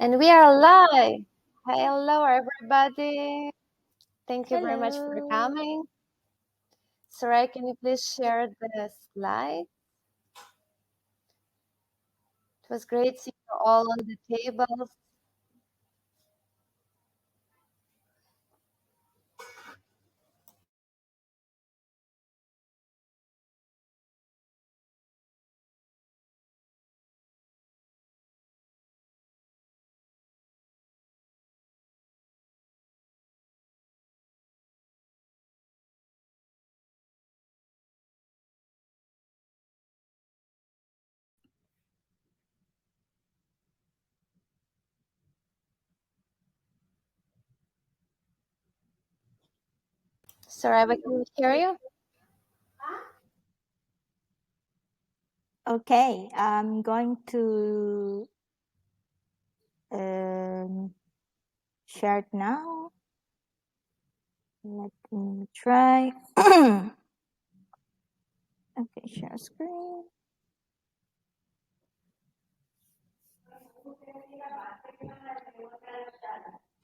And we are live. Hello, everybody. Thank you very much for Hello. coming. Sarai, can you please share the slide? It was great seeing you all on the tables. Sarai, can we hear you? Okay, I'm going to share it now. Let me try. Okay, share screen.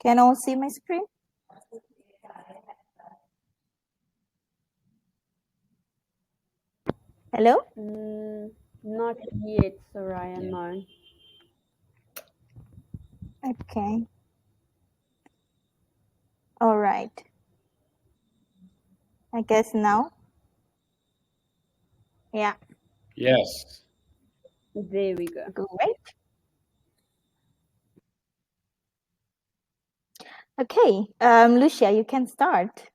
Can all see my screen? Hello? Not yet, Soraya, no. Okay. All right. I guess now. Yeah. Yes. There we go. Great. Okay, Lucia, you can start.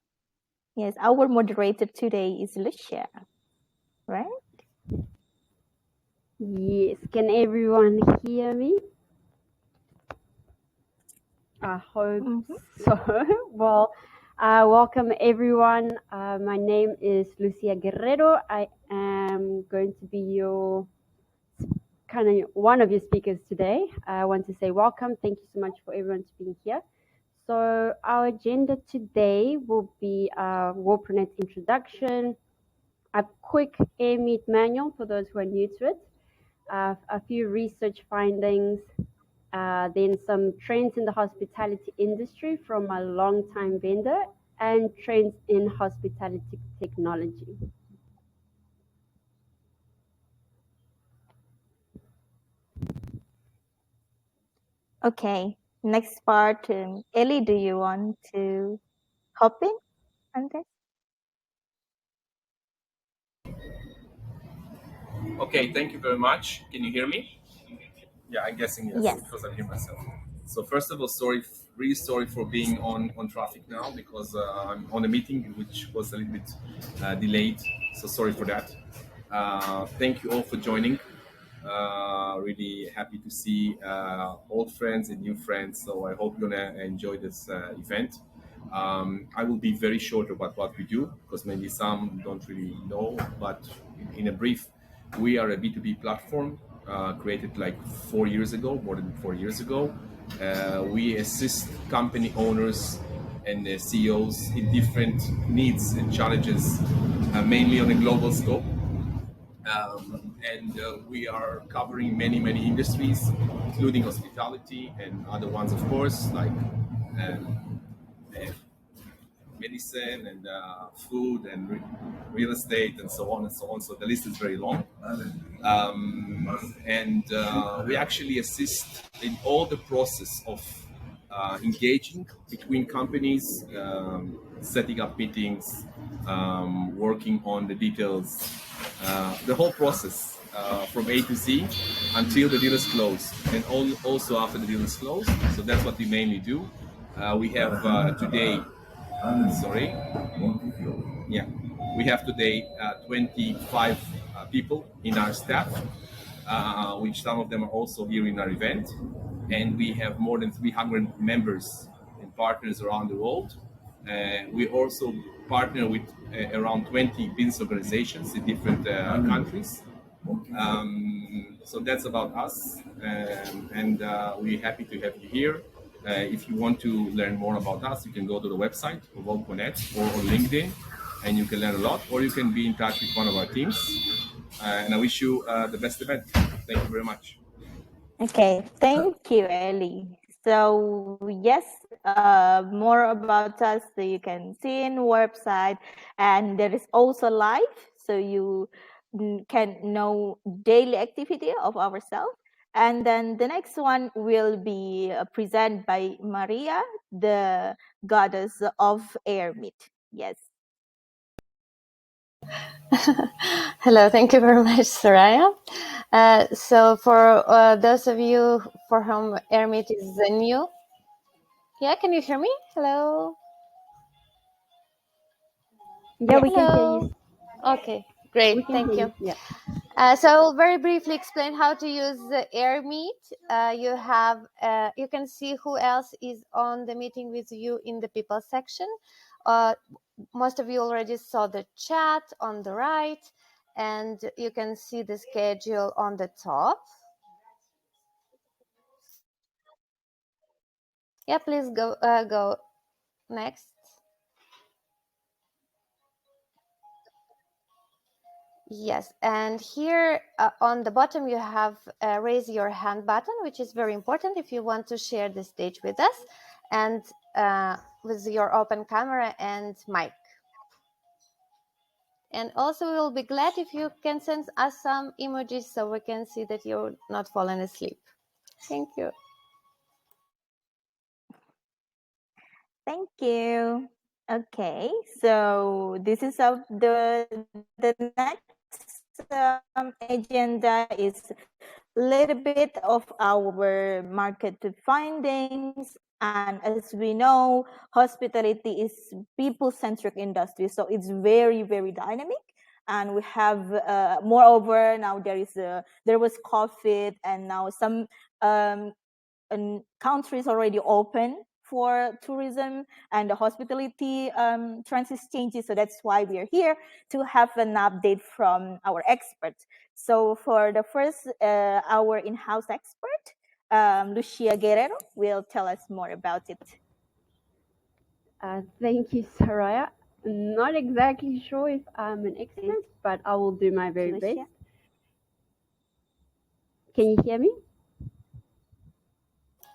Yes, our moderator today is Lucia, right? Yes, can everyone hear me? I hope so. Well, welcome everyone. My name is Lucia Guerrero. I am going to be your kind of one of your speakers today. I want to say welcome. Thank you so much for everyone to being here. So our agenda today will be WarpNet introduction, a quick AirMeet manual for those who are new to it, a few research findings, then some trends in the hospitality industry from a long-time vendor, and trends in hospitality technology. Okay, next part. Ellie, do you want to hop in on this? Okay, thank you very much. Can you hear me? Yeah, I'm guessing yes, Yes. because I hear myself. So first of all, sorry, really sorry for being on traffic now because I'm on a meeting which was a little bit delayed. So sorry for that. Thank you all for joining. Really happy to see old friends and new friends. So I hope you're gonna enjoy this event. I will be very short about what we do because maybe some don't really know, but in a brief, we are a B2B platform created like 4 years ago, more than 4 years ago. We assist company owners and CEOs in different needs and challenges, mainly on a global scope. And we are covering many industries, including hospitality and other ones, of course, like uh, medicine and food and real estate and so on and so on. So the list is very long. And we actually assist in all the process of engaging between companies, setting up meetings, working on the details, the whole process from A to Z until the deal is closed, and also after the deal is closed. So that's what we mainly do. We have today, sorry, yeah, we have today 25 people in our staff, which some of them are also here in our event. And we have more than 300 members and partners around the world. We also partner with around 20 business organizations in different countries. So that's about us, and we're happy to have you here. If you want to learn more about us, you can go to the website of WorldConnect or on LinkedIn, and you can learn a lot, or you can be in touch with one of our teams. And I wish you the best event. Thank you very much. Okay, thank you, Ellie. So yes, more about us so you can see in website, and there is also live, so you can know daily activity of ourselves. And then the next one will be presented by Maria, the goddess of air meat. Yes. Hello, thank you very much, Soraya. So for those of you for whom Airmeet is new, yeah, can you hear me? Hello? Yeah, we can hear Hello? you. Okay, great, We can thank hear you. you. Yeah. So I'll very briefly explain how to use the Airmeet. You can see who else is on the meeting with you in the people section. Most of you already saw the chat on the right, and you can see the schedule on the top. Yeah, please go next. Yes, and here on the bottom you have raise your hand button, which is very important if you want to share the stage with us, and with your open camera and mic. And also we'll be glad if you can send us some emojis so we can see that you're not falling asleep. Thank you. Thank you. Okay, so this is the next agenda is a little bit of our market findings. And as we know, hospitality is people-centric industry, so it's very, very dynamic. And we have, moreover, now there was COVID, and now some countries already open for tourism, and the hospitality trends is changing. So that's why we are here to have an update from our experts. So for the first, our in-house expert, Lucia Guerrero, will tell us more about it. Thank you, Soraya. Not exactly sure if I'm an expert, but I will do my very Lucia. best. Can you hear me?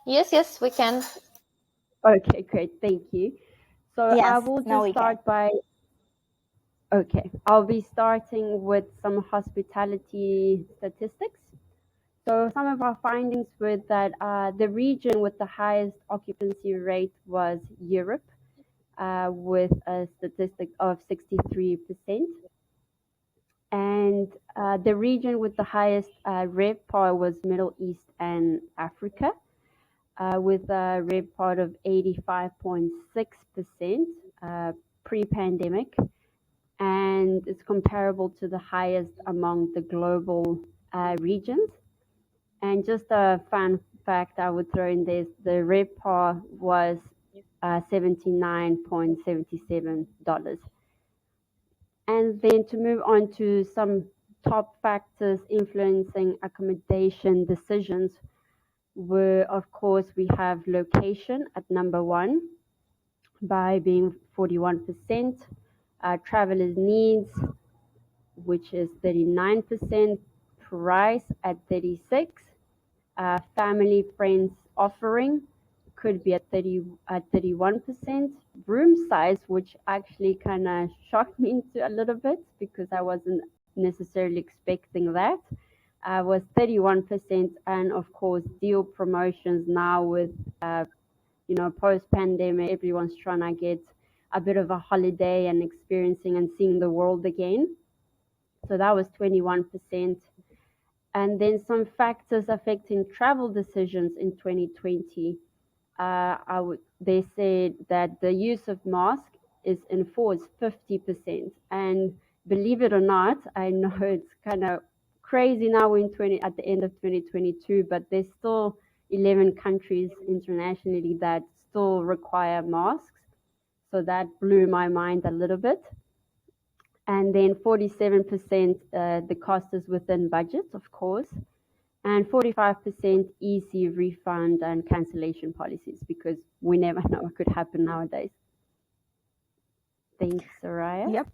Yes, we can. Okay, great. Thank you. So Yes, I will now just we start by, okay, I'll be starting with some hospitality statistics. So some of our findings were that the region with the highest occupancy rate was Europe, with a statistic of 63%. And the region with the highest RevPAR was Middle East and Africa, with a RevPAR of 85.6% pre-pandemic, and it's comparable to the highest among the global regions. And just a fun fact I would throw in this: the RevPAR was $79.77. And then to move on to some top factors influencing accommodation decisions were, of course, we have location at number one by being 41%, travelers' needs, which is 39%, price at 36%, family friends offering could be at 31%, room size, which actually kind of shocked me into a little bit because I wasn't necessarily expecting that, was 31%. And of course, deal promotions now with post pandemic, everyone's trying to get a bit of a holiday and experiencing and seeing the world again. So that was 21%. And then some factors affecting travel decisions in 2020. They said that the use of mask is enforced 50%. And believe it or not, I know it's kind of crazy now at the end of 2022, but there's still 11 countries internationally that still require masks. So that blew my mind a little bit. And then 47%, the cost is within budget, of course, and 45% easy refund and cancellation policies, because we never know what could happen nowadays. Thanks, Soraya. Yep.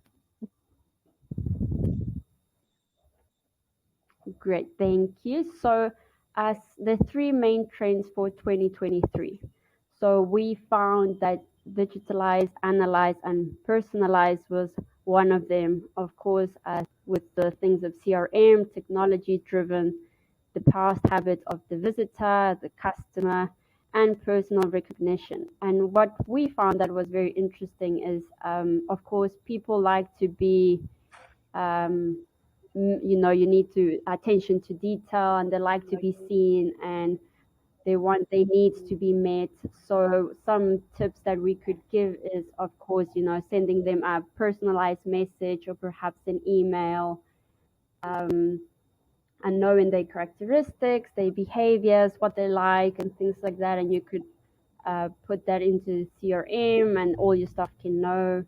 Great, thank you. So as the three main trends for 2023. So we found that digitalize, analyze, and personalize was one of them. Of course, with the things of CRM, technology driven, the past habits of the visitor, the customer, and personal recognition. And what we found that was very interesting is, of course, people like to be um, you need to attention to detail, and they like to be seen, and they need to be met. So some tips that we could give is, of course, sending them a personalized message or perhaps an email, and knowing their characteristics, their behaviors, what they like, and things like that. And you could put that into CRM, and all your staff can know.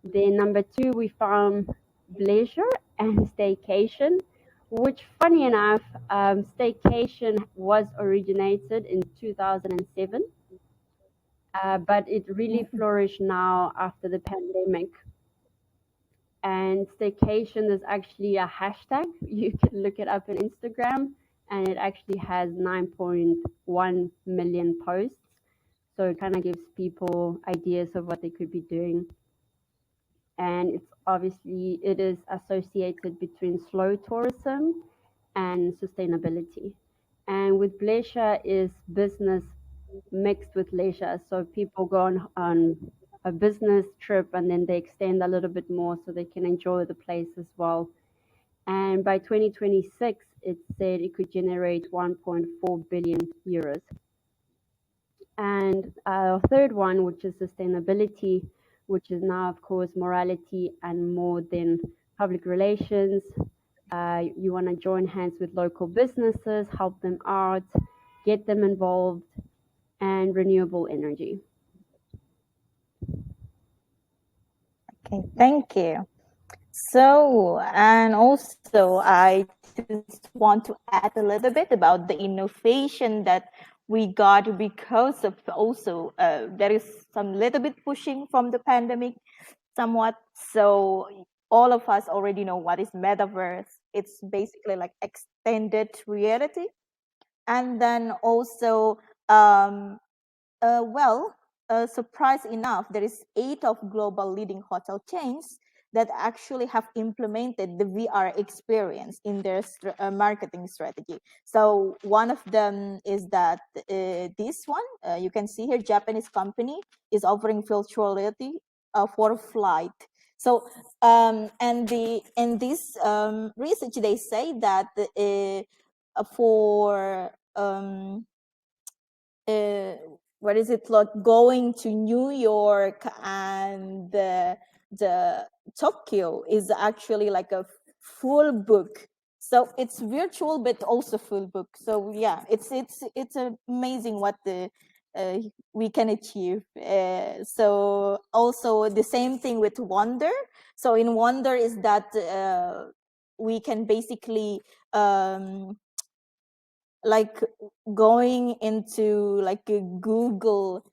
Then number two, we found leisure and staycation, which, funny enough, staycation was originated in 2007, but it really flourished now after the pandemic. And staycation is actually a hashtag. You can look it up on Instagram, and it actually has 9.1 million posts. So it kind of gives people ideas of what they could be doing. And it is associated between slow tourism and sustainability. And with leisure is business mixed with leisure. So people go on a business trip and then they extend a little bit more so they can enjoy the place as well. And by 2026, it said it could generate 1.4 billion euros. And our third one, which is sustainability, which is now, of course, morality and more than public relations. You want to join hands with local businesses, help them out, get them involved, and renewable energy. Okay, thank you. So, and also I just want to add a little bit about the innovation that we got because of also there is some little bit pushing from the pandemic somewhat. So all of us already know what is metaverse. It's basically like extended reality. And then also, surprise enough, there is 8 of global leading hotel chains that actually have implemented the VR experience in their marketing strategy. So one of them is that this one, you can see here, Japanese company is offering virtual reality for flight. So and in this research, they say that for what is it like going to New York and the Tokyo is actually like a full book. So it's virtual but also full book. So yeah, it's amazing what we can achieve. So also the same thing with Wonder. So in Wonder is that we can basically like going into like a Google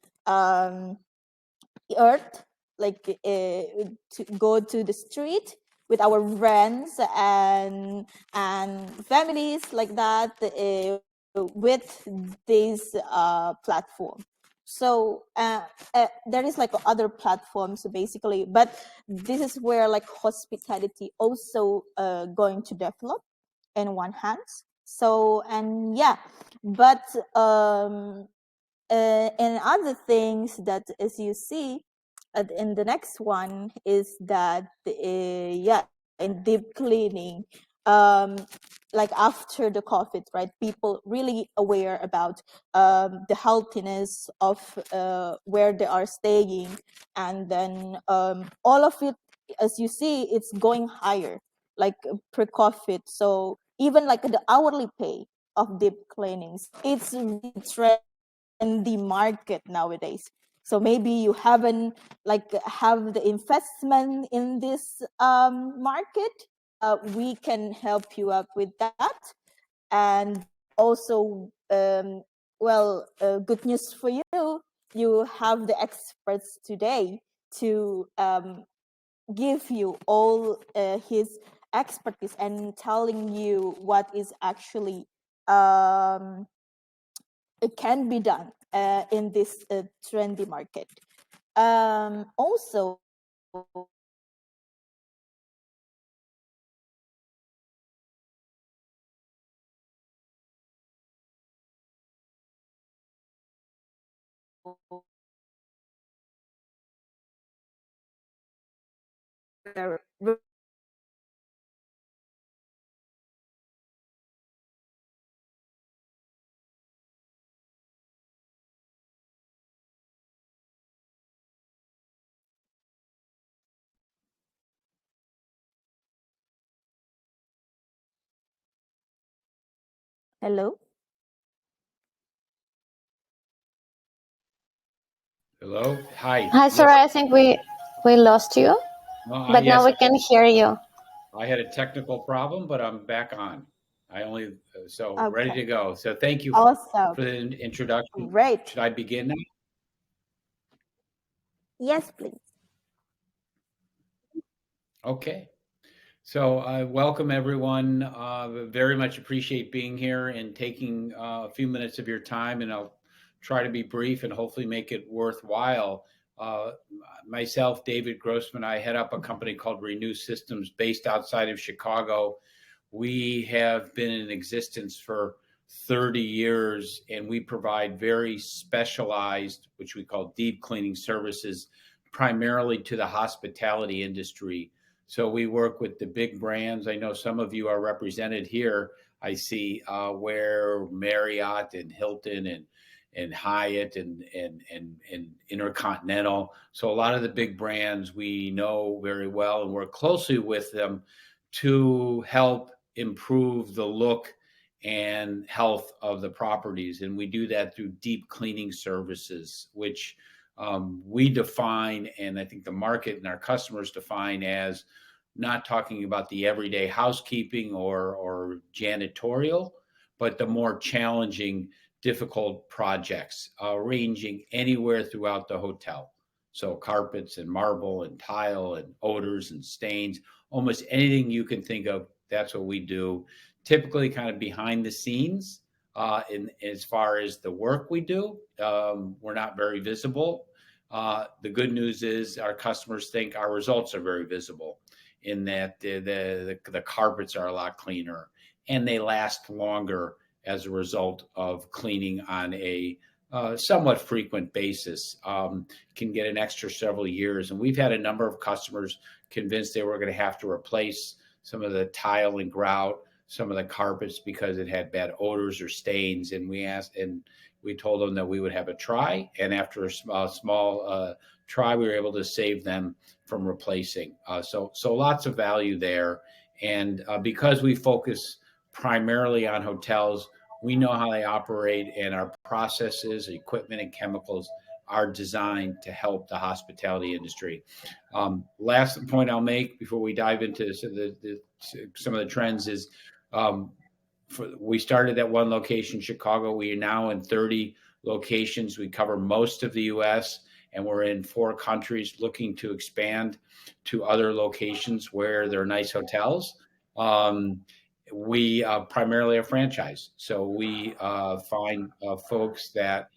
Earth, like to go to the street with our friends and families like that with this platform. So there is like other platforms basically, but this is where like hospitality also going to develop in one hand. So and yeah, but and other things that as you see in the next one is that yeah, in deep cleaning, like after the COVID, right, people really aware about the healthiness of where they are staying, and then all of it, as you see, it's going higher like pre-COVID. So even like the hourly pay of deep cleanings, it's in the market nowadays. So maybe you haven't like have the investment in this market. We can help you up with that. And also, good news for you. You have the experts today to give you all his expertise and telling you what is actually it can be done in this trendy market. Also, hello. Hello. Hi. Hi, sorry, I think we lost you, but Yes, now we can hear you. I had a technical problem, but I'm back on. I only ready Okay. to go. So thank you Awesome. for the introduction. Great. Should I begin now? Yes, please. Okay. So welcome everyone. Very much appreciate being here and taking a few minutes of your time, and I'll try to be brief and hopefully make it worthwhile. Myself, David Grossman, I head up a company called Renew Systems based outside of Chicago. We have been in existence for 30 years, and we provide very specialized, which we call deep cleaning services, primarily to the hospitality industry. So we work with the big brands. I know some of you are represented here. I see where Marriott and Hilton and Hyatt and Intercontinental. So a lot of the big brands we know very well and work closely with them to help improve the look and health of the properties. And we do that through deep cleaning services, which we define, and I think the market and our customers define as not talking about the everyday housekeeping or janitorial, but the more challenging, difficult projects ranging anywhere throughout the hotel. So carpets and marble and tile and odors and stains, almost anything you can think of, that's what we do. Typically kind of behind the scenes in as far as the work we do. We're not very visible. The good news is our customers think our results are very visible in that the carpets are a lot cleaner and they last longer as a result of cleaning on a somewhat frequent basis. Can get an extra several years. And we've had a number of customers convinced they were going to have to replace some of the tile and grout, some of the carpets because it had bad odors or stains. And we told them that we would have a try. And after a small try, we were able to save them from replacing. So lots of value there. And because we focus primarily on hotels, we know how they operate, and our processes, equipment, and chemicals are designed to help the hospitality industry. Last point I'll make before we dive into some of the trends is we started at one location, Chicago. We are now in 30 locations. We cover most of the U.S., and we're in 4 countries looking to expand to other locations where there are nice hotels. We primarily are franchise. So we find folks that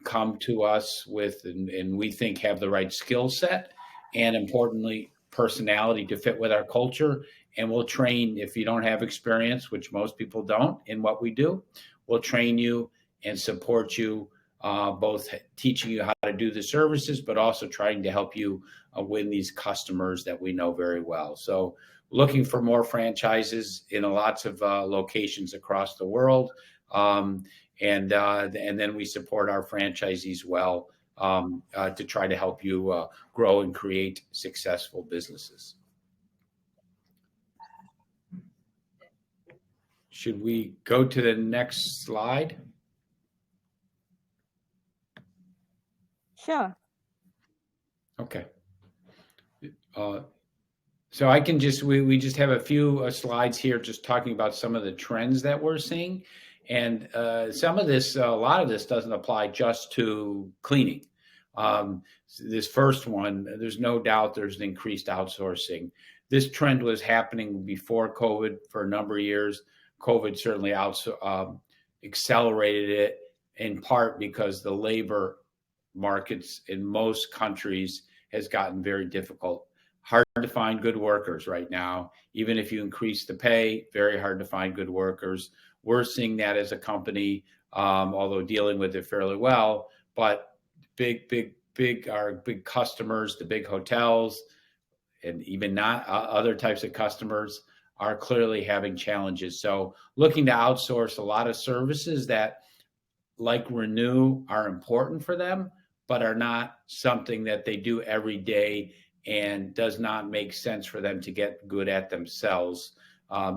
come to us with and we think have the right skill set and importantly, personality to fit with our culture. And we'll train, if you don't have experience, which most people don't in what we do, we'll train you and support you, both teaching you how to do the services, but also trying to help you win these customers that we know very well. So looking for more franchises in lots of locations across the world. And then we support our franchisees well to try to help you grow and create successful businesses. Should we go to the next slide? Sure. Okay. So I can we just have a few slides here just talking about some of the trends that we're seeing. And some of this, a lot of this doesn't apply just to cleaning. This first one, there's no doubt there's an increased outsourcing. This trend was happening before COVID for a number of years, COVID certainly accelerated it, in part because the labor markets in most countries has gotten very difficult. Hard to find good workers right now. Even if you increase the pay, very hard to find good workers. We're seeing that as a company, although dealing with it fairly well. But our big customers, the big hotels, and even not other types of customers are clearly having challenges. So looking to outsource a lot of services that, like Renew, are important for them, but are not something that they do every day and does not make sense for them to get good at themselves,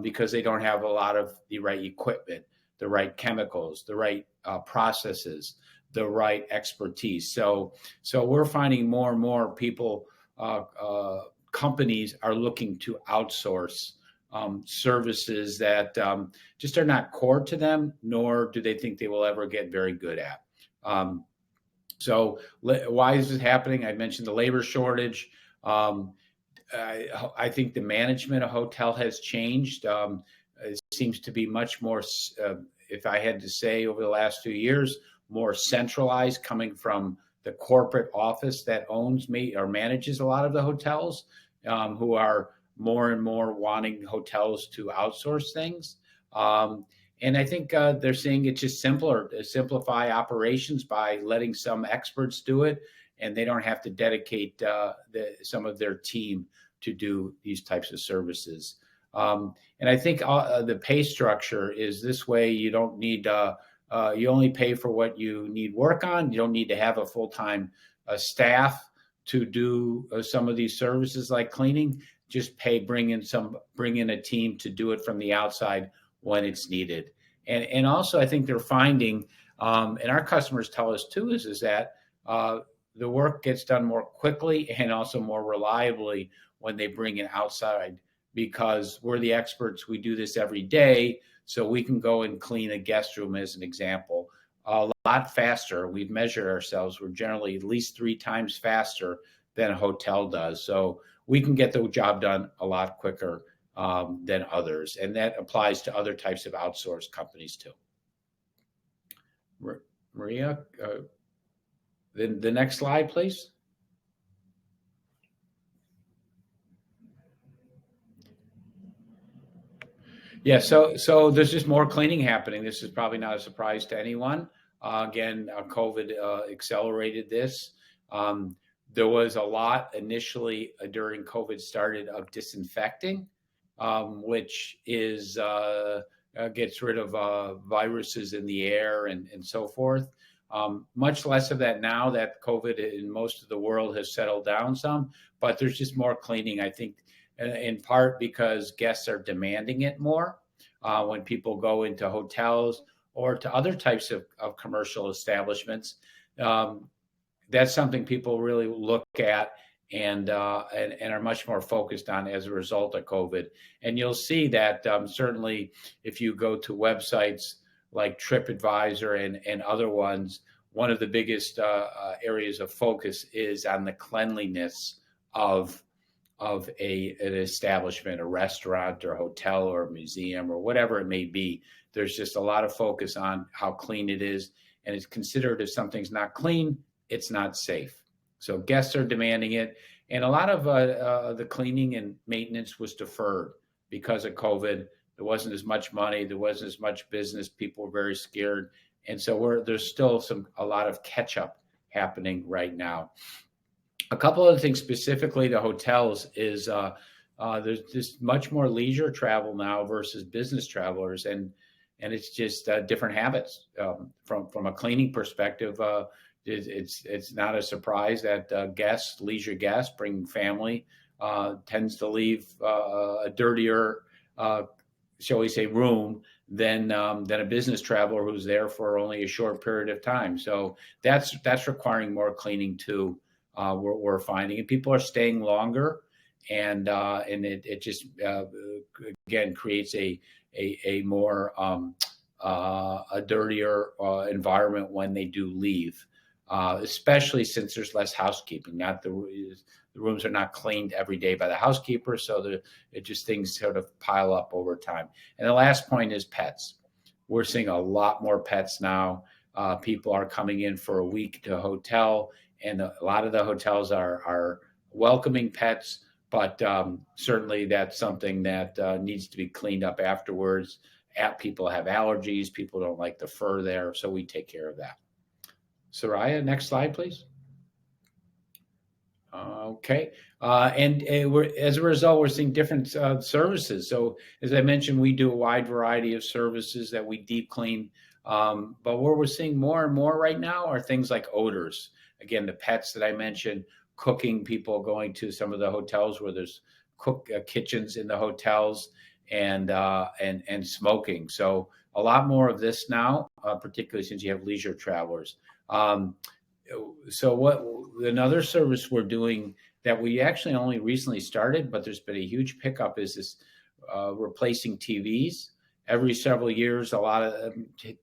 because they don't have a lot of the right equipment, the right chemicals, the right processes, the right expertise. So we're finding more and more people, companies are looking to outsource services that just are not core to them, nor do they think they will ever get very good at. So why is it happening? I mentioned the labor shortage. I think the management of hotel has changed. It seems to be much more, if I had to say, over the last few years, more centralized, coming from the corporate office that owns or manages a lot of the hotels, who are more and more wanting hotels to outsource things. And I think they're seeing it's just simpler to simplify operations by letting some experts do it, and they don't have to dedicate some of their team to do these types of services. And I think the pay structure is this way. You don't need, you only pay for what you need work on. You don't need to have a full-time staff to do some of these services like cleaning. Just bring in a team to do it from the outside when it's needed. And also I think they're finding, and our customers tell us too, is that the work gets done more quickly and also more reliably when they bring it outside, because we're the experts. We do this every day. So we can go and clean a guest room, as an example, a lot faster. We've measured ourselves. We're generally at least 3 times faster than a hotel does. So we can get the job done a lot quicker than others. And that applies to other types of outsourced companies too. Maria, the next slide, please. Yeah, so there's just more cleaning happening. This is probably not a surprise to anyone. Again, COVID accelerated this. There was a lot initially during COVID started of disinfecting, which is gets rid of viruses in the air and so forth. Much less of that now that COVID in most of the world has settled down some, but there's just more cleaning, I think, in part because guests are demanding it more. When people go into hotels or to other types of commercial establishments, that's something people really look at and are much more focused on as a result of COVID. And you'll see that certainly if you go to websites like TripAdvisor and other ones, one of the biggest areas of focus is on the cleanliness of an establishment, a restaurant or a hotel or a museum or whatever it may be. There's just a lot of focus on how clean it is, and it's considered if something's not clean, it's not safe. So guests are demanding it. And a lot of the cleaning and maintenance was deferred because of COVID. There wasn't as much money. There wasn't as much business. People were very scared. And so there's still a lot of catch up happening right now. A couple other things specifically to hotels is there's just much more leisure travel now versus business travelers. And it's just different habits from a cleaning perspective. It's not a surprise that leisure guests, bringing family, tends to leave a dirtier, shall we say, room than a business traveler who's there for only a short period of time. So that's requiring more cleaning too. We're finding, and people are staying longer, and it just again creates a more a dirtier environment when they do leave. especially since there's less housekeeping. The rooms are not cleaned every day by the housekeeper, so it just things sort of pile up over time. And the last point is pets. We're seeing a lot more pets now. People are coming in for a week to a hotel, and a lot of the hotels are welcoming pets, but certainly that's something that needs to be cleaned up afterwards. People have allergies. People don't like the fur there, so we take care of that. Soraya, next slide, please. Okay, and as a result, we're seeing different services. So as I mentioned, we do a wide variety of services that we deep clean. But what we're seeing more and more right now are things like odors. Again, the pets that I mentioned, cooking, people going to some of the hotels where there's kitchens in the hotels, and smoking. So a lot more of this now, particularly since you have leisure travelers. So another service we're doing that we actually only recently started, but there's been a huge pickup, is this replacing TVs. Every several years, a lot of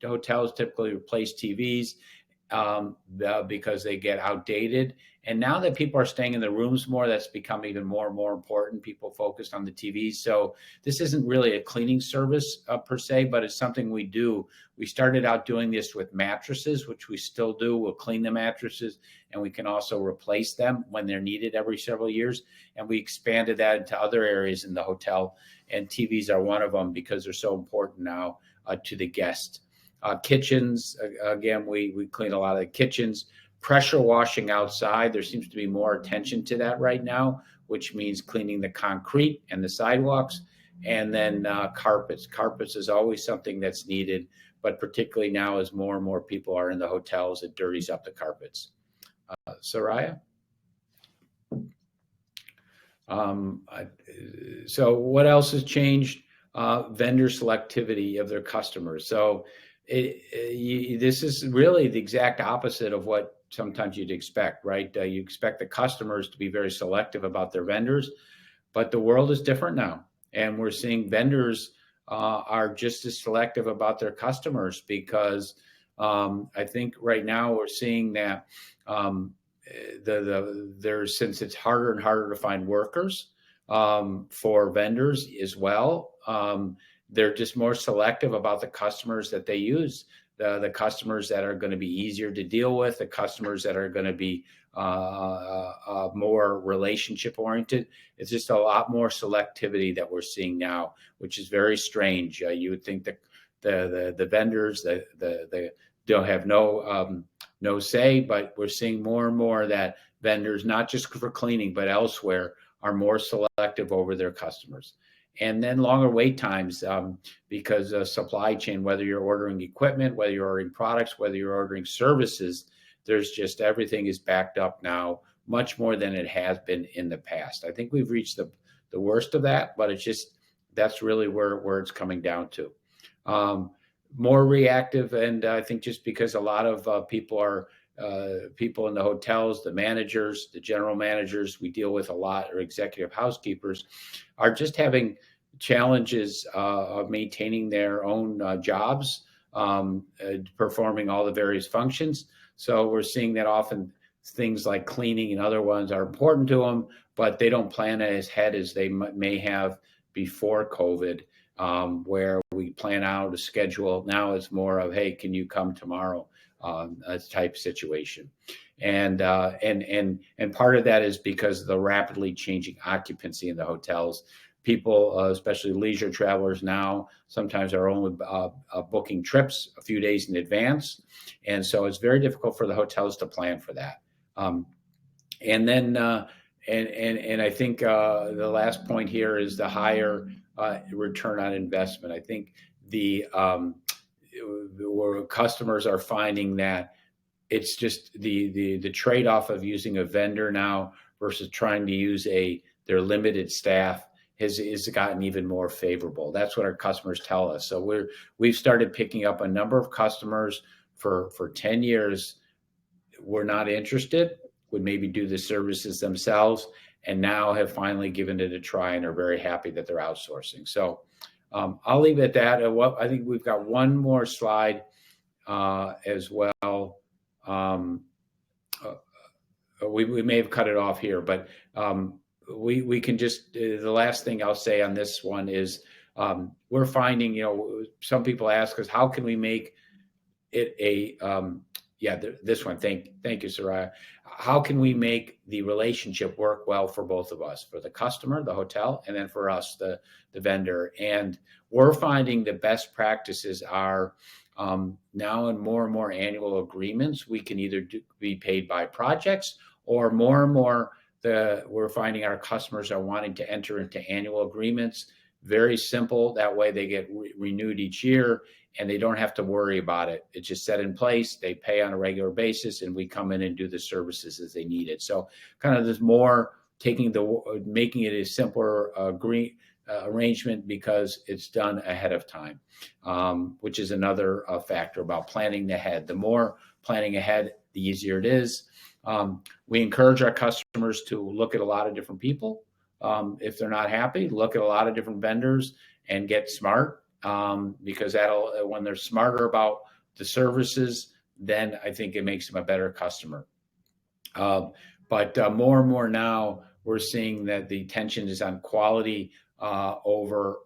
hotels typically replace TVs because they get outdated. And now that people are staying in the rooms more, that's become even more and more important. People focused on the TVs. So this isn't really a cleaning service per se, but it's something we do. We started out doing this with mattresses, which we still do. We'll clean the mattresses, and we can also replace them when they're needed every several years. And we expanded that into other areas in the hotel. And TVs are one of them because they're so important now to the guest. Kitchens, again, we clean a lot of the kitchens. Pressure washing outside, there seems to be more attention to that right now, which means cleaning the concrete and the sidewalks. And then carpets. Carpets is always something that's needed, but particularly now as more and more people are in the hotels, it dirties up the carpets. Soraya? So what else has changed? Vendor selectivity of their customers. So this is really the exact opposite of what sometimes you'd expect, right? You expect the customers to be very selective about their vendors, but the world is different now. And we're seeing vendors are just as selective about their customers because I think right now we're seeing that since it's harder and harder to find workers for vendors as well, they're just more selective about the customers that they use, the customers that are going to be easier to deal with, the customers that are going to be more relationship oriented. It's just a lot more selectivity that we're seeing now, which is very strange. You would think that the vendors the don't have no say, but we're seeing more and more that vendors, not just for cleaning but elsewhere, are more selective over their customers. And then longer wait times because of supply chain, whether you're ordering equipment, whether you're ordering products, whether you're ordering services, there's just everything is backed up now much more than it has been in the past. I think we've reached the worst of that, but it's just that's really where it's coming down to. More reactive, and I think just because a lot of people are people in the hotels, the managers, the general managers we deal with a lot, or executive housekeepers, are just having challenges of maintaining their own jobs, performing all the various functions. So we're seeing that often things like cleaning and other ones are important to them, but they don't plan as ahead as they may have before COVID, where we plan out a schedule. Now it's more of, hey, can you come tomorrow? A type situation. And part of that is because of the rapidly changing occupancy in the hotels. People, especially leisure travelers now, sometimes are only booking trips a few days in advance. And so it's very difficult for the hotels to plan for that. And then, and I think the last point here is the higher return on investment. I think where customers are finding that it's just the trade-off of using a vendor now versus trying to use their limited staff has gotten even more favorable. That's what our customers tell us. So we've started picking up a number of customers for 10 years. We're not interested, would maybe do the services themselves, and now have finally given it a try and are very happy that they're outsourcing. So I'll leave it at that. I think we've got one more slide as well. we may have cut it off here, but we can just, the last thing I'll say on this one is we're finding, some people ask us, how can we make it this one. Thank you, Soraya. How can we make the relationship work well for both of us, for the customer, the hotel, and then for us, the vendor? And we're finding the best practices are now in more and more annual agreements. We can either be paid by projects, or more and more we're finding our customers are wanting to enter into annual agreements. Very simple. That way they get renewed each year, and they don't have to worry about it. It's just set in place. They pay on a regular basis, and we come in and do the services as they need it. So kind of there's more making it a simpler arrangement because it's done ahead of time, which is another factor about planning ahead. The more planning ahead, the easier it is. We encourage our customers to look at a lot of different people. If they're not happy, look at a lot of different vendors and get smart, because when they're smarter about the services, then I think it makes them a better customer. But more and more now, we're seeing that the attention is on quality over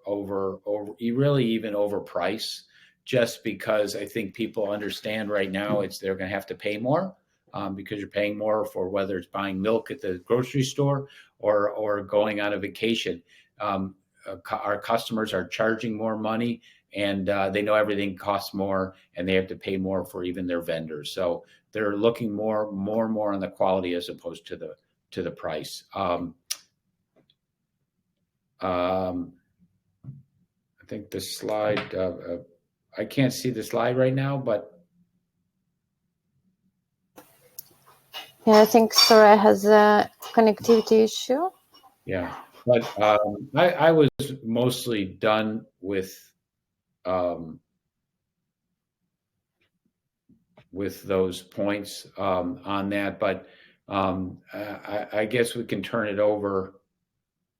really even over price, just because I think people understand right now they're going to have to pay more. Because you're paying more for whether it's buying milk at the grocery store or going on a vacation. Our customers are charging more money, and they know everything costs more, and they have to pay more for even their vendors. So they're looking more and more on the quality as opposed to the price. I think the slide, I can't see the slide right now, but yeah, I think Soraya has a connectivity issue. Yeah, but I was mostly done with those points on that, but I guess we can turn it over.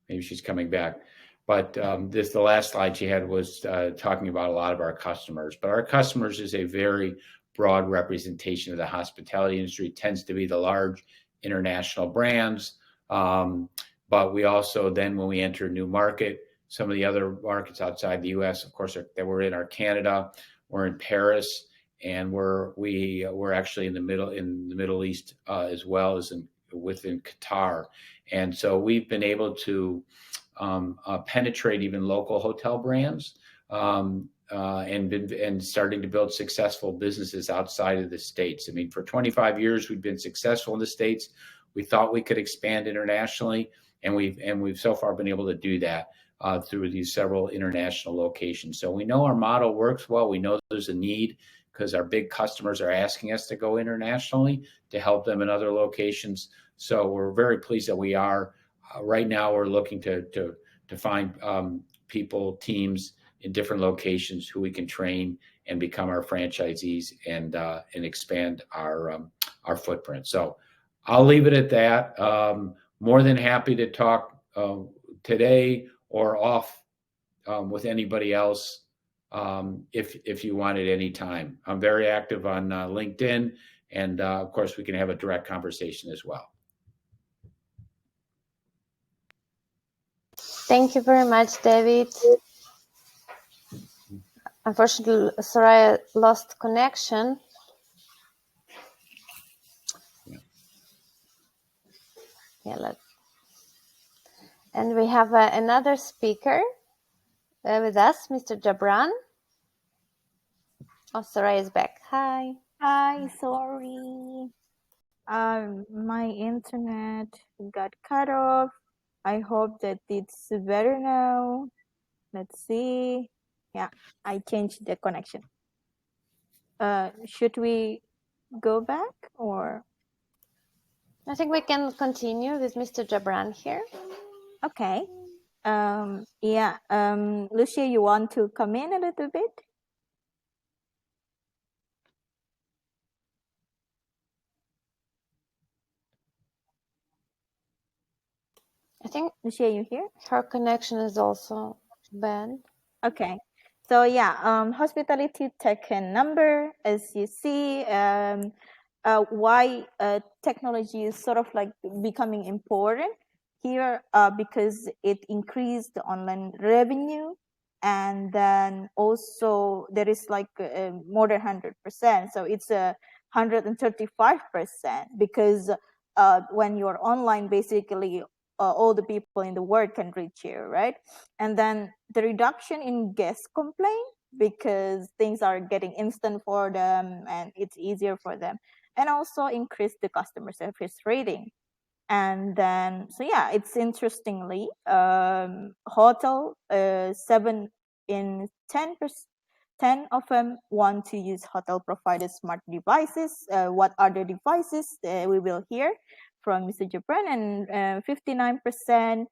Maybe she's coming back, but the last slide she had was talking about a lot of our customers. But our customers is a very broad representation of the hospitality industry. It tends to be the large international brands. But we also then, when we enter a new market, some of the other markets outside the U.S., of course, that we're in are Canada, we're in Paris, and we're actually in the Middle East as well as within Qatar. And so we've been able to penetrate even local hotel brands and starting to build successful businesses outside of the States. I mean, for 25 years, we've been successful in the States. We thought we could expand internationally, and we've so far been able to do that through these several international locations. So we know our model works well. We know there's a need because our big customers are asking us to go internationally to help them in other locations. So we're very pleased that we are. Right now, we're looking to find people, teams in different locations who we can train and become our franchisees and expand our footprint. So I'll leave it at that. More than happy to talk today or off with anybody else if you want at any time. I'm very active on LinkedIn, and of course we can have a direct conversation as well. Thank you very much, David. Unfortunately, Soraya lost connection. Yeah, and we have another speaker with us, Mr. Jabran. Oh, Soraya is back. Hi. Hi, sorry. My internet got cut off. I hope that it's better now. Let's see. Yeah, I changed the connection. Should we go back or? I think we can continue with Mr. Jabran here. Okay. Lucia, you want to come in a little bit? I think, Lucia, you here? Her connection is also bad. Okay. So yeah, hospitality token number, as you see, why technology is sort of like becoming important here, because it increased the online revenue, and then also there is like more than 100%. So it's a 135%, because when you're online, basically all the people in the world can reach you, right? And then the reduction in guest complaint, because things are getting instant for them and it's easier for them, and also increase the customer service rating. And then, so yeah, it's interestingly, hotel, 7 in 10 of them want to use hotel provided smart devices. What are the devices? We will hear from Mr. Jabran. And 59%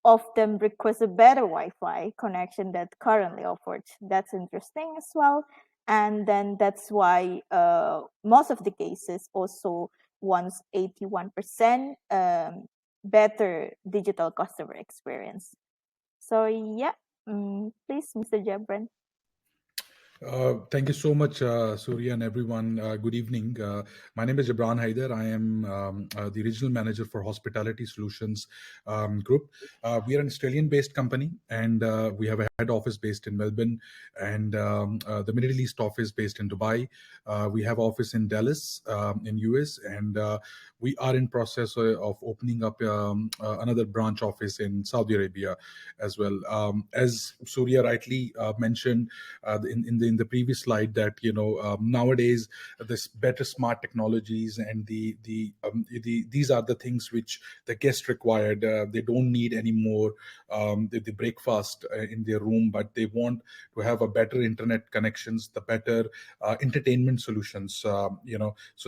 of them request a better Wi-Fi connection that currently offered. That's interesting as well. And then that's why most of the cases also wants 81% better digital customer experience. So yeah, please, Mr. Jabran. Thank you so much, Surya, and everyone. Good evening. My name is Jabran Haider. I am the regional manager for Hospitality Solutions Group. We are an Australian-based company, and we have a head office based in Melbourne, and the Middle East office based in Dubai. We have office in Dallas, in US, and we are in process of opening up another branch office in Saudi Arabia as well. As Surya rightly mentioned in the previous slide, that nowadays this better smart technologies and these are the things which the guest required. They don't need any more the breakfast in their room, but they want to have a better internet connections, the better entertainment solutions. So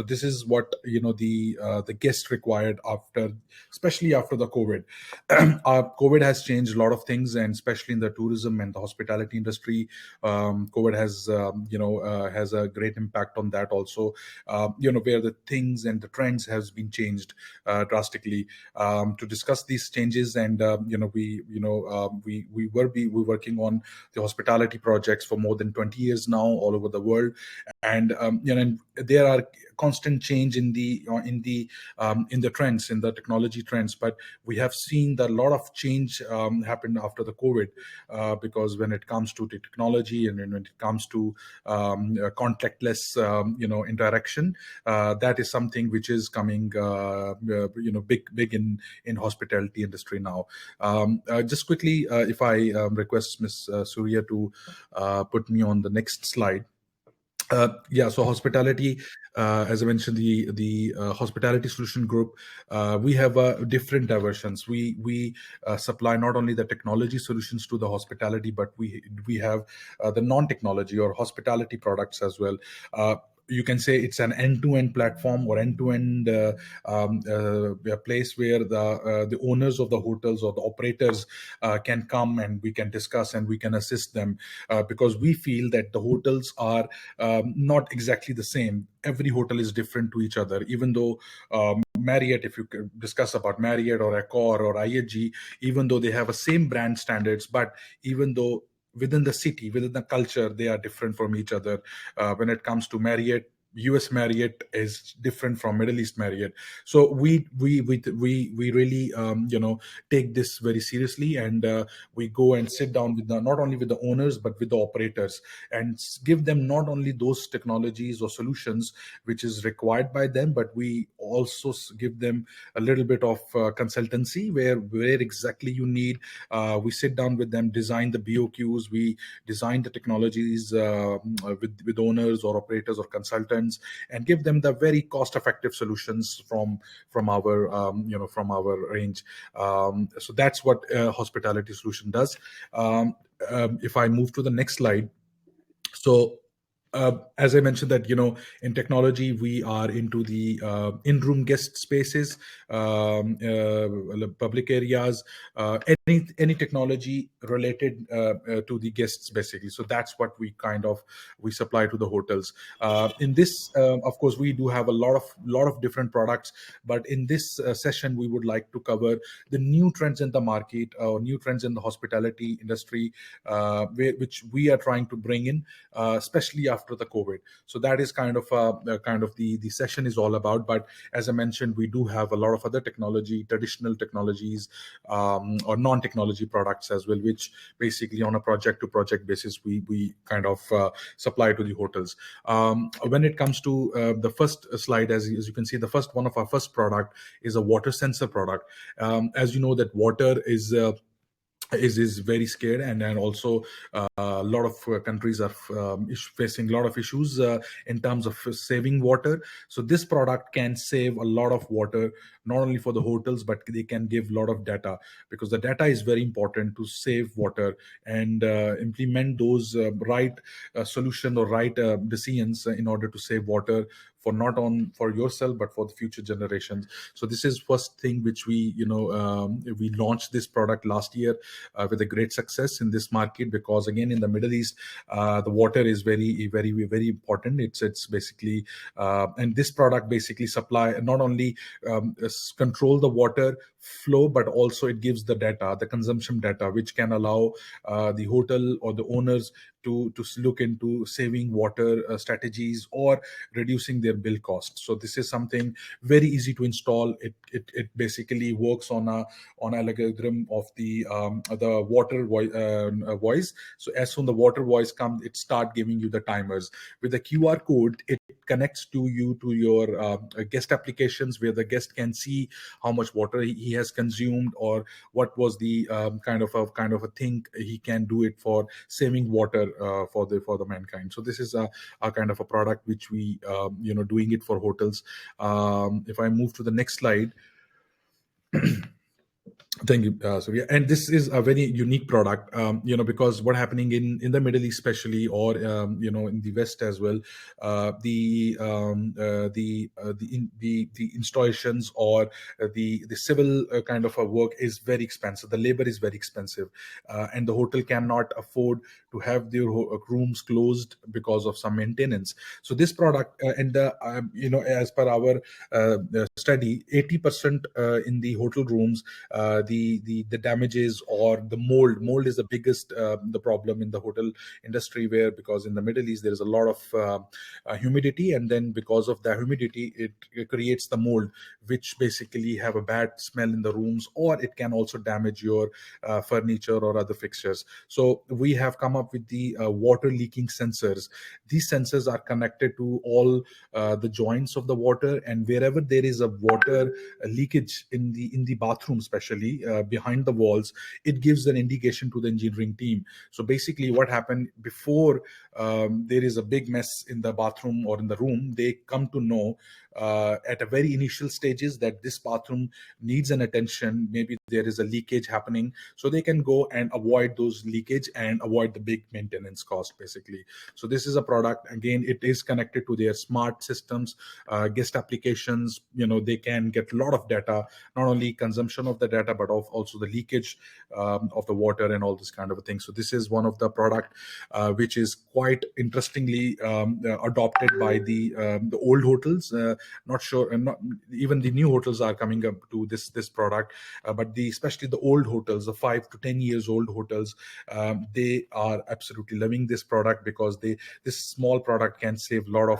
this is what the guest required especially after the COVID. COVID has changed a lot of things, and especially in the tourism and the hospitality industry. COVID has a great impact on that also, where the things and the trends has been changed drastically. To discuss these changes, and we were working on the hospitality projects for more than 20 years now all over the world, and and there are constant change in the trends, in the technology trends, but we have seen that a lot of change happened after the COVID, because when it comes to the technology and when it comes to contactless interaction, that is something which is coming big in hospitality industry now. Just quickly, if I request Ms. Surya to put me on the next slide. So hospitality, as I mentioned, the Hospitality Solution Group, we have different versions. We supply not only the technology solutions to the hospitality, but we have the non-technology or hospitality products as well. You can say it's an end-to-end platform or end-to-end place where the owners of the hotels or the operators can come, and we can discuss and we can assist them, because we feel that the hotels are not exactly the same. Every hotel is different to each other. Even though Marriott, if you discuss about Marriott or Accor or IHG, even though they have the same brand standards, but even though within the city, within the culture, they are different from each other. When it comes to Marriott, US Marriott is different from Middle East Marriott. So we really take this very seriously, and we go and sit down with not only with the owners but with the operators, and give them not only those technologies or solutions which is required by them, but we also give them a little bit of consultancy where exactly you need. We sit down with them, design the BOQs, we design the technologies with owners or operators or consultants, and give them the very cost-effective solutions from our from our range. So that's what Hospitality Solution does. If I move to the next slide. So as I mentioned that, in technology, we are into the in-room guest spaces, public areas, any technology related to the guests, basically. So that's what we supply to the hotels. In this, of course, we do have a lot of different products, but in this session, we would like to cover the new trends in the market, or new trends in the hospitality industry, which we are trying to bring in, especially after after the COVID. So that is kind of the session is all about. But as I mentioned, we do have a lot of other technology, traditional technologies, or non-technology products as well, which basically on a project to project basis we kind of supply to the hotels. When it comes to the first slide, as you can see, the first one of our first product is a water sensor product. As you know, that water is very scared, and also a lot of countries are facing a lot of issues in terms of saving water. So this product can save a lot of water, not only for the hotels, but they can give a lot of data, because the data is very important to save water and implement those right solution or right decisions in order to save water for not on for yourself but for the future generations. So this is first thing which we we launched this product last year with a great success in this market, because again in the Middle East the water is very very very important. It's basically and this product basically supply not only control the water flow, but also it gives the data, the consumption data, which can allow the hotel or the owners to look into saving water strategies or reducing their bill costs. So this is something very easy to install. It basically works on an algorithm of the water voice. So as soon the water voice comes, it start giving you the timers. With the QR code, it connects to your guest applications, where the guest can see how much water he has consumed, or what was the kind of a thing he can do it for saving water for the mankind. So this is a kind of a product which we doing it for hotels. If I move to the next slide. Thank you, Surya. And this is a very unique product, because what happening in the Middle East, especially, or in the West as well, the installations or the civil kind of a work is very expensive. The labor is very expensive, and the hotel cannot afford to have their rooms closed because of some maintenance. So this product as per our study, 80% in the hotel rooms. The damages or the mold is the biggest the problem in the hotel industry, where because in the Middle East there is a lot of humidity, and then because of the humidity it creates the mold, which basically have a bad smell in the rooms, or it can also damage your furniture or other fixtures. So we have come up with the water leaking sensors. These sensors are connected to all the joints of the water, and wherever there is a water leakage in the bathroom, especially behind the walls, it gives an indication to the engineering team. So basically what happened before there is a big mess in the bathroom or in the room, they come to know at a very initial stages that this bathroom needs an attention, maybe there is a leakage happening, so they can go and avoid those leakage and avoid the big maintenance cost basically. So this is a product, again it is connected to their smart systems, guest applications. They can get a lot of data, not only consumption of the data, but also the leakage of the water and all this kind of a thing. So this is one of the product which is quite interestingly adopted by the old hotels. Not sure, and not even the new hotels are coming up to this product, but especially the old hotels, the 5 to 10 years old hotels, they are absolutely loving this product, because this small product can save a lot of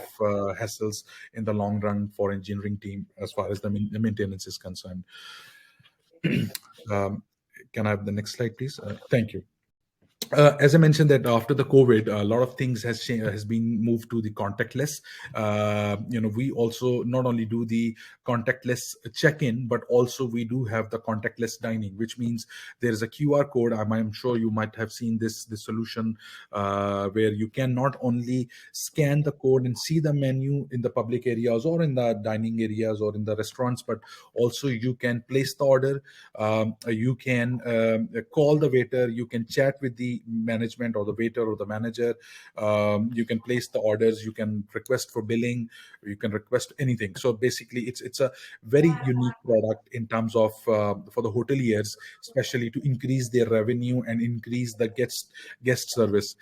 hassles in the long run for engineering team as far as the maintenance is concerned. Can I have the next slide, please? Thank you. As I mentioned, that after the COVID, a lot of things has been moved to the contactless. We also not only do the contactless check-in, but also we do have the contactless dining, which means there is a QR code. I'm sure you might have seen this solution where you can not only scan the code and see the menu in the public areas or in the dining areas or in the restaurants, but also you can place the order. You can call the waiter. You can chat with the management or the waiter or the manager. You can place the orders, you can request for billing, you can request anything. So basically it's a very unique product in terms of for the hoteliers, especially to increase their revenue and increase the guest service,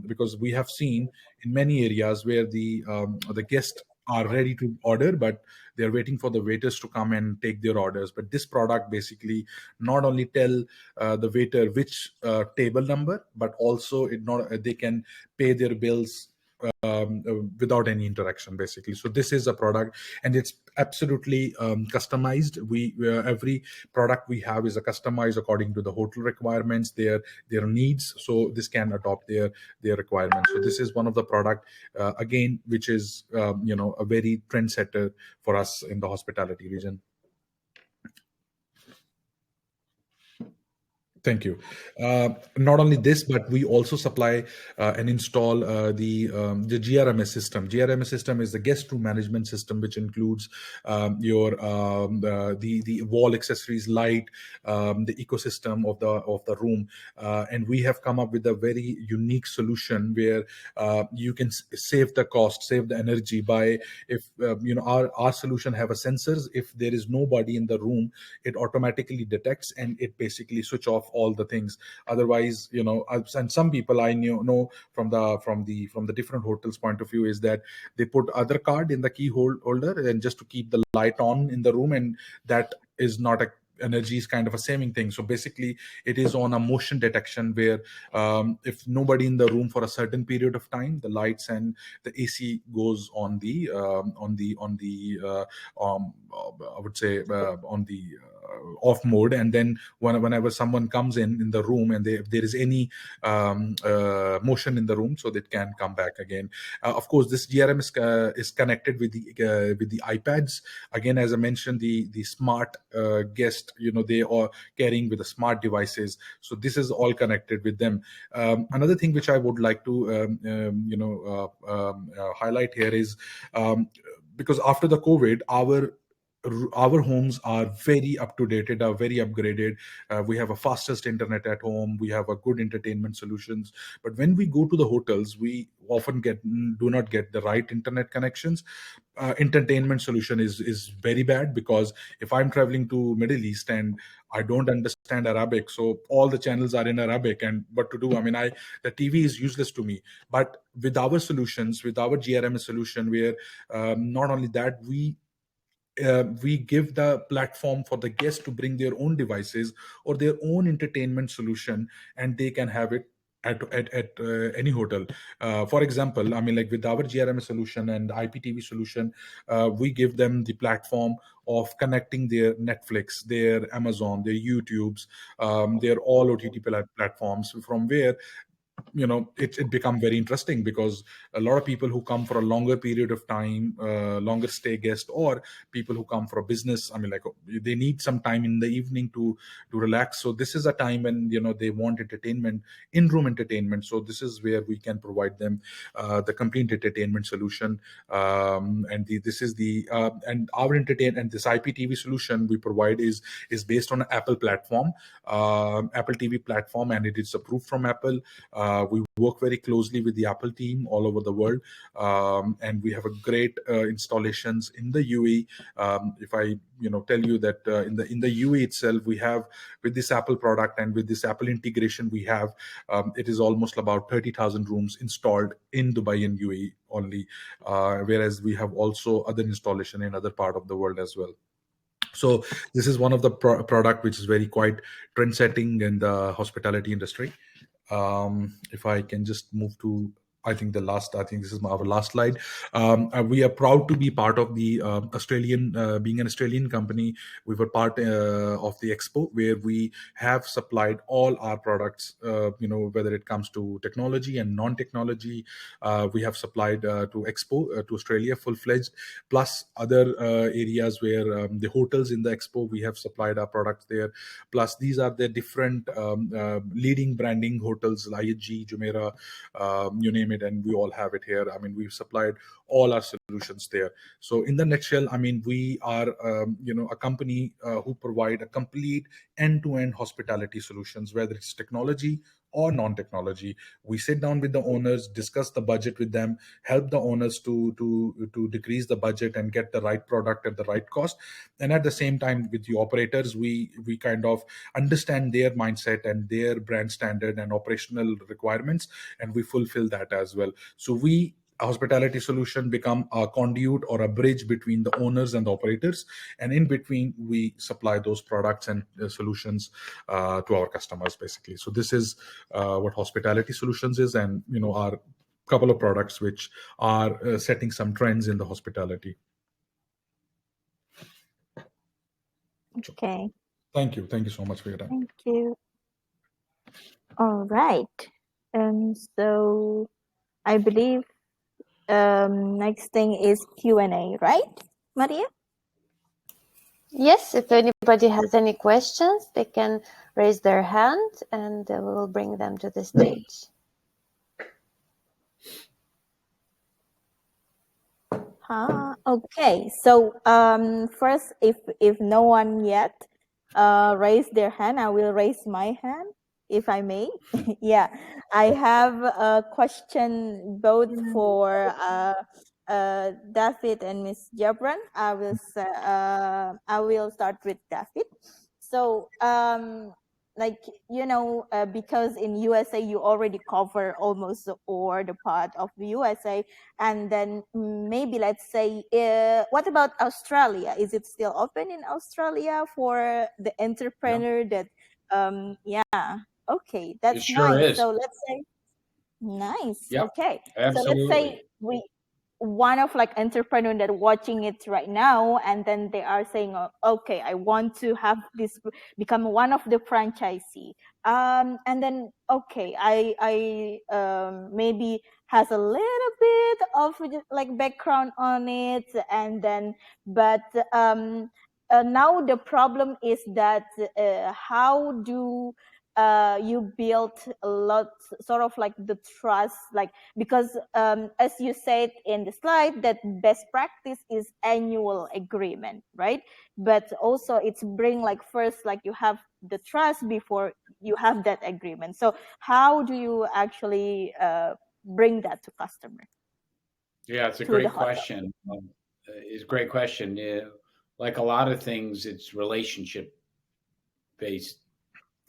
because we have seen in many areas where the guests are ready to order, but they're waiting for the waiters to come and take their orders. But this product basically not only tell the waiter which table number, but also they can pay their bills without any interaction, basically. So this is a product, and it's absolutely customized. Every product we have is a customized according to the hotel requirements, their needs. So this can adopt their requirements. So this is one of the product again, which is a very trendsetter for us in the hospitality region. Thank you. Not only this, but we also supply and install the GRMS system. GRMS system is the guest room management system, which includes your the wall accessories, light, the ecosystem of the room, and we have come up with a very unique solution where you can save the cost, save the energy by if our solution have a sensors. If there is nobody in the room, it automatically detects and it basically switch off all the things. Otherwise, and some people I know from the different hotels point of view is that they put other card in the key holder and just to keep the light on in the room, and that is not a energy is kind of a saving thing. So basically it is on a motion detection where if nobody in the room for a certain period of time, the lights and the AC goes on the I would say on the off mode, and then whenever someone comes in the room and if there is any motion in the room, so that can come back again. Of course, this GRM is connected with the iPads. Again, as I mentioned, the smart guest, they are carrying with the smart devices. So this is all connected with them. Another thing which I would like to highlight here is because after the COVID, our homes are very up to date, are very upgraded. We have a fastest internet at home. We have a good entertainment solutions. But when we go to the hotels, we often do not get the right internet connections. Entertainment solution is very bad, because if I'm traveling to Middle East and I don't understand Arabic, so all the channels are in Arabic, and what to do? I mean, the TV is useless to me. But with our solutions, with our GRMS solution, where not only that, we give the platform for the guests to bring their own devices or their own entertainment solution, and they can have it at any hotel. For example, I mean, like with our GRMS solution and IPTV solution, we give them the platform of connecting their Netflix, their Amazon, their YouTubes, their all OTT platforms, from where it become very interesting, because a lot of people who come for a longer period of time, longer stay guest, or people who come for a business, I mean, like they need some time in the evening to relax. So this is a time when they want entertainment, in-room entertainment. So this is where we can provide them the complete entertainment solution. And this is the and our and this IPTV solution we provide is based on an Apple platform, Apple TV platform, and it is approved from Apple. We work very closely with the Apple team all over the world, and we have a great installations in the UAE. If I tell you that in the UAE itself, we have, with this Apple product and with this Apple integration, we have it is almost about 30,000 rooms installed in Dubai and UAE only, whereas we have also other installation in other part of the world as well. So this is one of the product which is very quite trend-setting in the hospitality industry. If I can just move to, I think this is our last slide. We are proud to be part of the Australian, being an Australian company. We were part of the Expo, where we have supplied all our products, whether it comes to technology and non-technology. We have supplied to Expo, to Australia, full-fledged, plus other areas where the hotels in the Expo, we have supplied our products there. Plus these are the different leading branding hotels, IHG, Jumeirah, you name it, and we all have it here. I mean, we've supplied all our solutions there. So in the nutshell, I mean, we are a company who provide a complete end-to-end hospitality solutions, whether it's technology or non-technology. We sit down with the owners, discuss the budget with them, help the owners to decrease the budget and get the right product at the right cost. And at the same time, with the operators, we kind of understand their mindset and their brand standard and operational requirements, and we fulfill that as well. So a hospitality solution become a conduit or a bridge between the owners and the operators, and in between we supply those products and solutions to our customers, basically. So this is what hospitality solutions is, and our couple of products which are setting some trends in the hospitality. Okay. Thank you so much for your time. Thank you. All right. So I believe next thing is Q&A, right, Maria? Yes, if anybody has any questions, they can raise their hand and we will bring them to the stage. Okay. So first, if no one yet raised their hand, I will raise my hand, if I may. Yeah, I have a question both for David and Miss Jabran. I will start with David. So like because in USA you already cover almost all the part of the USA, and then maybe let's say what about Australia? Is it still open in Australia for the entrepreneur that yeah, okay, that's It sure nice. is. So let's say nice. Yep, Okay, absolutely. so let's say one of like entrepreneur that watching it right now, and then they are saying, okay, I want to have this become one of the franchisee, and then okay, I maybe has a little bit of like background on it, and then but now the problem is that how do you build a lot sort of like the trust, like because as you said in the slide that best practice is annual agreement, right? But also it's bring like first like you have the trust before you have that agreement. So how do you actually bring that to customer? Yeah, it's a great question. It's a great question. Like a lot of things, it's relationship based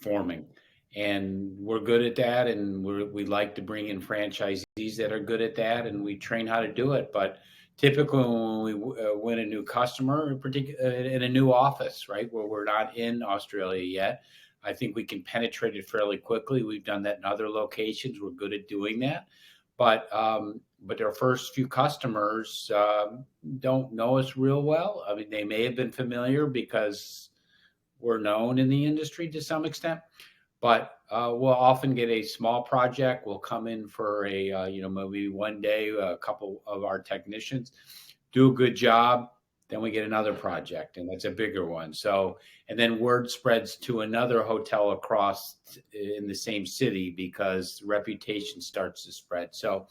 forming, and we're good at that, and we like to bring in franchisees that are good at that, and we train how to do it. But typically when we win a new customer, in a new office, right, where we're not in Australia yet, I think we can penetrate it fairly quickly. We've done that in other locations. We're good at doing that. But our first few customers don't know us real well. I mean, they may have been familiar because we're known in the industry to some extent, but we'll often get a small project. We'll come in for a, maybe one day, a couple of our technicians do a good job. Then we get another project, and that's a bigger one. So, and then word spreads to another hotel across in the same city because reputation starts to spread. So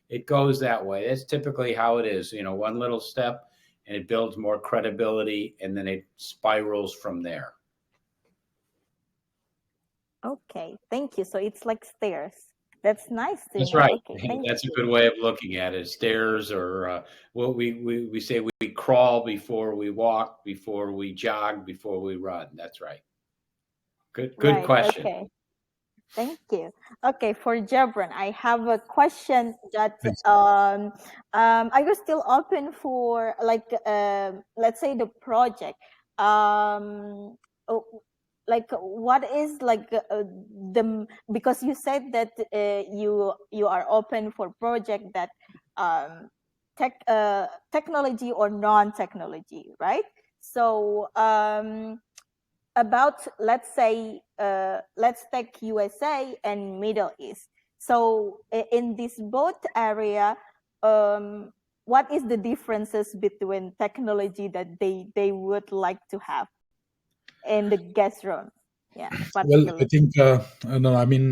it goes that way. That's typically how it is, one little step, and it builds more credibility, and then it spirals from there. Okay, thank you. So it's like stairs. That's nice to That's know. right. Okay, That's a good way of looking at it. Stairs, or what we say, we crawl before we walk, before we jog, before we run. That's right. Good right, question. Okay. Thank you. Okay, for Jabran, I have a question that I was still open for like let's say the project. Like what is like the, because you said that you are open for project that technology or non-technology, right? So about let's say let's take USA and Middle East. So in this both area, what is the differences between technology that they would like to have in the guest room? Yeah, well, I think no, I mean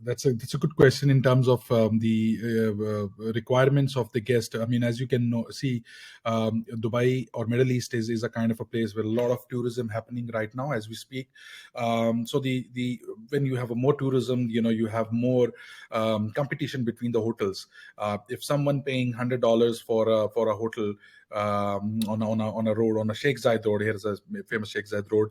that's a good question in terms of the requirements of the guest. I mean, as you can see, Dubai or Middle East is a kind of a place where a lot of tourism happening right now as we speak. So the when you have a more tourism, you have more competition between the hotels. If someone paying $100 for a hotel on a road, on a Sheikh Zayed road, here's a famous Sheikh Zayed road,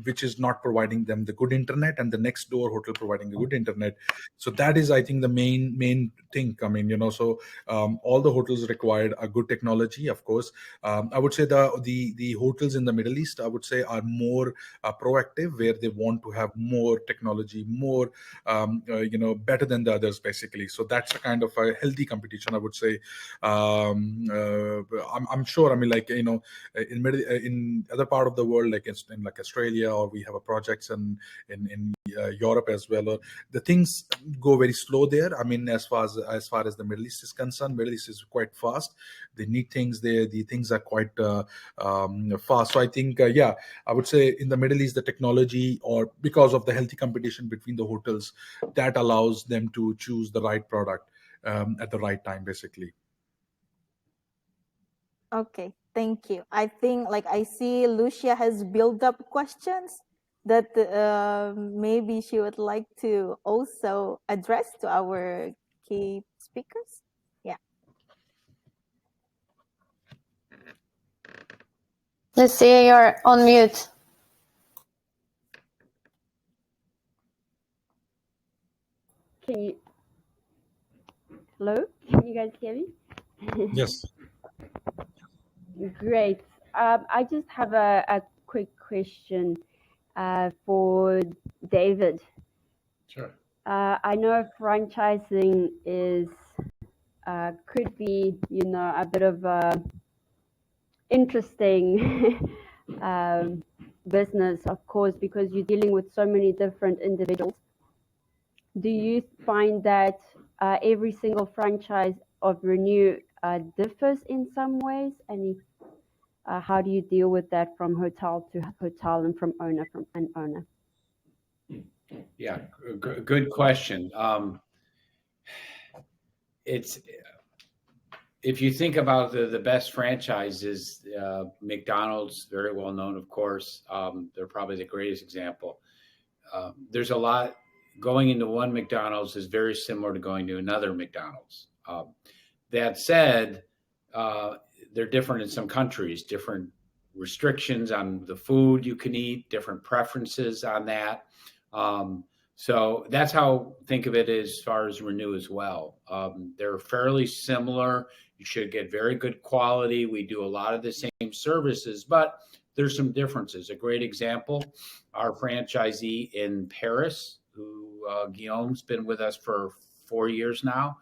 which is not providing them the good internet, and the next door hotel providing the good internet. So that is, I think, the main thing. I mean, so all the hotels required a good technology, of course. I would say the hotels in the Middle East, I would say, are more proactive, where they want to have more technology, more better than the others, basically. So that's a kind of a healthy competition, I would say. I'm sure, I mean, like, in other part of the world, like in like Australia, or we have a projects in Europe as well, or the things go very slow there. I mean, as far as the Middle East is concerned, Middle East is quite fast. They need things there. The things are quite fast. So I think, I would say in the Middle East, the technology, or because of the healthy competition between the hotels, that allows them to choose the right product at the right time, basically. Okay, thank you. I think, like, I see Lucia has built up questions that maybe she would like to also address to our key speakers. Yeah. Lucia, you're on mute. Hello? Can you guys hear me? Yes. Great. I just have a quick question for David. Sure. I know franchising is could be, a bit of a interesting business, of course, because you're dealing with so many different individuals. Do you find that every single franchise of Renew differs in some ways? And how do you deal with that from hotel to hotel and from owner and owner? Yeah, good question. It's, if you think about the best franchises, McDonald's, very well known, of course. They're probably the greatest example. There's a lot going into one McDonald's is very similar to going to another McDonald's. That said, they're different in some countries, different restrictions on the food you can eat, different preferences on that. So that's how think of it as far as Renew as well. They're fairly similar. You should get very good quality. We do a lot of the same services, but there's some differences. A great example, our franchisee in Paris, who Guillaume's been with us for 4 years now.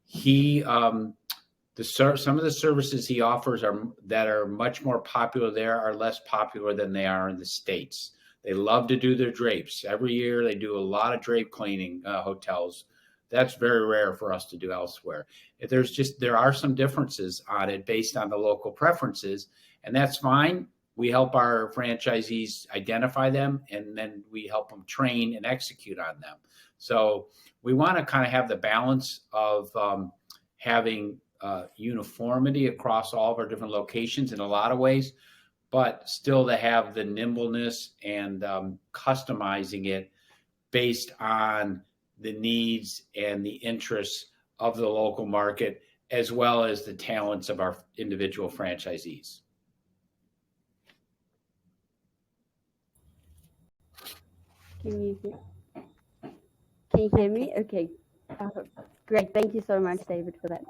He some of the services he offers that are much more popular there are less popular than they are in the States. They love to do their drapes. Every year they do a lot of drape cleaning hotels. That's very rare for us to do elsewhere. There are some differences on it based on the local preferences, and that's fine. We help our franchisees identify them, and then we help them train and execute on them. So we want to kind of have the balance of having uniformity across all of our different locations in a lot of ways, but still to have the nimbleness and customizing it based on the needs and the interests of the local market, as well as the talents of our individual franchisees. Can you hear me? Okay. Great. Thank you so much, David, for that.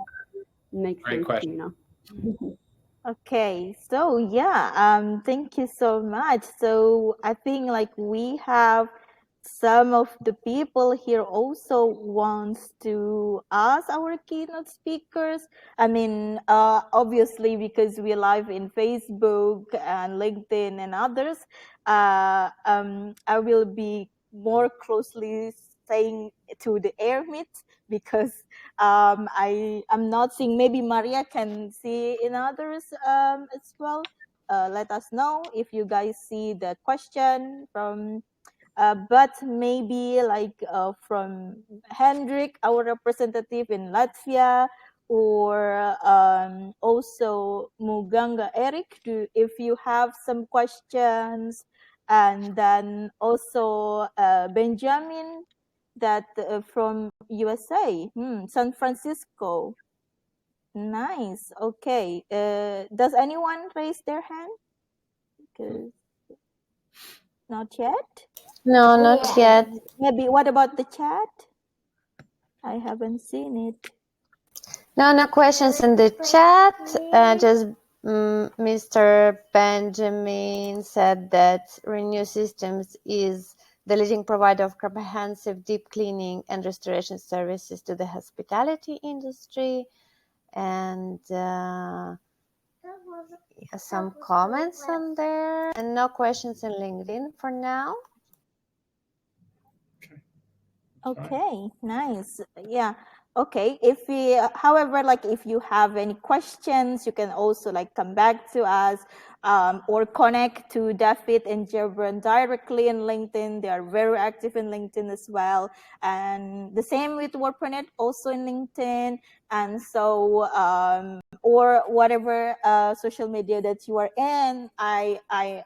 Makes Great sense question. to me now. Okay, so yeah, thank you so much. So I think, like, we have some of the people here also wants to ask our keynote speakers. I mean, obviously, because we live in Facebook and LinkedIn and others, I will be more closely staying to the air meet, because I'm not seeing. Maybe Maria can see in others as well. Let us know if you guys see the question from. But maybe, like, from Hendrik, our representative in Latvia, or also Muganga Eric, if you have some questions, and then also Benjamin, that from USA, San Francisco. Nice. Okay. Does anyone raise their hand? Because Not yet. No, not yet. Maybe what about the chat? I haven't seen it. No questions in the chat. Just Mr. Benjamin said that Renew Systems is the leading provider of comprehensive deep cleaning and restoration services to the hospitality industry. And some comments on there. And no questions in LinkedIn for now. Okay, nice. Yeah. Okay. If we, however, like if you have any questions, you can also like come back to us or connect to David and Jebron directly in LinkedIn. They are very active in LinkedIn as well. And the same with WordPreneur, also in LinkedIn. And so, or whatever social media that you are in, I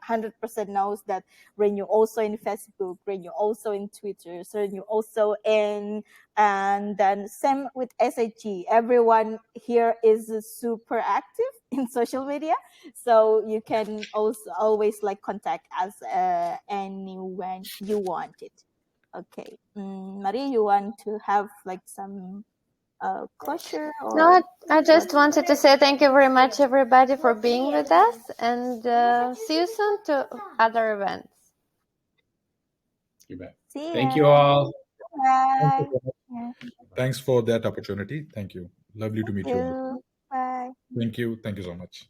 100% knows that Renew also in Facebook, Renew also in Twitter, so Renew also in, and then same with SHG. Everyone here is super active in social media, so you can also always like contact us anyone you want it. Okay, Marie, you want to have like some closure? Or no, I just wanted to say thank you very much, everybody, for being with us, and see you soon to other events. You bet. see Thank you all. Bye. Thanks for that opportunity. Thank you. Lovely to meet you all. Bye. Thank you. Thank you so much.